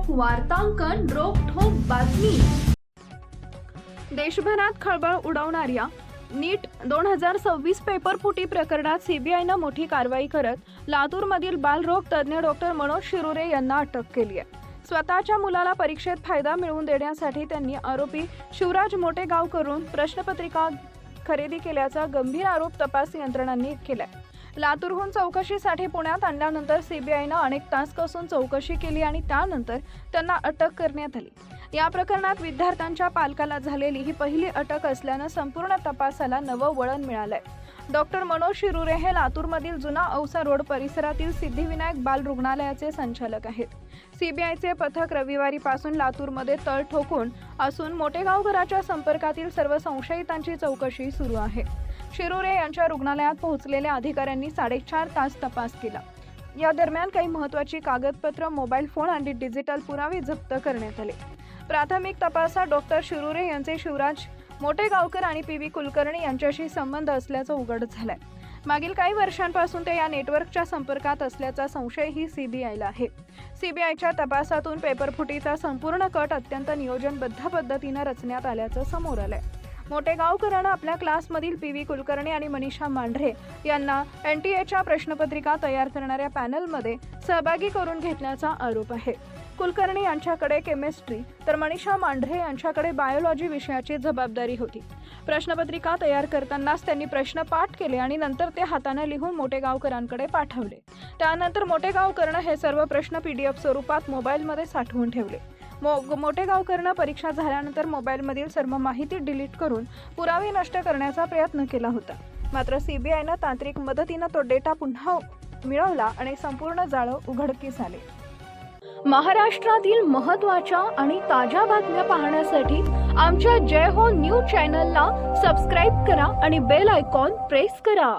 वार्तांकन रोखठोक बातमी। देशभरात खळबळ उडवणाऱ्या नीट 2026 पेपरफुटी प्रकरणात सीबीआयनं मोठी कारवाई करत लातूरमधील बालरोग तज्ज्ञ डॉक्टर मनोज शिरुरे यांना अटक केली आहे। स्वतःच्या मुलाला परीक्षेत फायदा मिळवून देण्यासाठी त्यांनी आरोपी शिवराज मोटेगावकरून प्रश्नपत्रिका खरेदी केल्याचा गंभीर आरोप तपास यंत्रणांनी केलाय। लातूरहून चौकशीसाठी पुण्यात आणल्यानंतर सीबीआयनं अनेक तास कसून चौकशी केली आणि त्यानंतर त्यांना अटक करण्यात आली। या प्रकरणात विद्यार्थ्यांच्या पालकाला झालेली ही पहिली अटक असल्यानं संपूर्ण तपासाला नवं वळण मिळालंय। डॉक्टर मनोज शिरुरे हे लातूरमधील जुना औसा रोड परिसरातील सिद्धिविनायक बाल रुग्णालयाचे संचालक आहेत। सीबीआयचे पथक रविवारीपासून लातूरमध्ये तळ ठोकून असून मोटेगावकरांच्या संपर्कातील सर्व संशयितांची चौकशी सुरू आहे। शिरुरे यांच्या रुग्णालयात पोहोचलेल्या अधिकाऱ्यांनी 4.5 तास तपास केला। या दरम्यान काही महत्त्वाची कागदपत्र, मोबाईल फोन आणि डिजिटल पुरावे जप्त करण्यात आले। प्राथमिक तपासात डॉक्टर शिरुरे यांचे शिवराज मोटेगावकर आणि पीव्ही कुलकर्णी यांच्याशी संबंध असल्याचं उघड झालंय। मागील काही वर्षांपासून ते या नेटवर्कच्या संपर्कात असल्याचा संशयही सीबीआयला आहे। सीबीआयच्या तपासातून पेपरफुटीचा संपूर्ण कट अत्यंत नियोजनबद्ध पद्धतीने रचण्यात आल्याचं समोर आलंय। मोटेगावकरांना आपल्या क्लासमधील पीव्ही कुलकर्णी आणि मनीषा मांढरे यांना एनटीएच्या प्रश्नपत्रिका तयार करणाऱ्या पॅनलमध्ये सहभागी करून घेतल्याचा आरोप आहे। कुलकर्णी यांच्याकडे केमिस्ट्री तर मनीषा मांढरे यांच्याकडे बायोलॉजी विषयाची जबाबदारी होती। प्रश्नपत्रिका तयार करतानाच त्यांनी प्रश्न पाठ केले आणि नंतर ते हाताने लिहून मोटेगावकरांकडे पाठवले। त्यानंतर मोटेगावकरांना हे सर्व प्रश्न पीडीएफ स्वरूपात मोबाईलमध्ये साठवून ठेवले। मोटेगावकरांना परीक्षा झाल्यानंतर मोबाईलमधील सर्व माहिती डिलीट करून पुरावे नष्ट करण्याचा प्रयत्न केला होता। मात्र सीबीआयनं तांत्रिक मदतीने तो डेटा पुन्हा मिळवला आणि संपूर्ण जाळं उघडकीस आले। महाराष्ट्रातील महत्त्वाच्या आणि ताज्या बातम्या पाहण्यासाठी आमच्या जय हो न्यूज चॅनलला सबस्क्राईब करा आणि बेल आयकॉन प्रेस करा।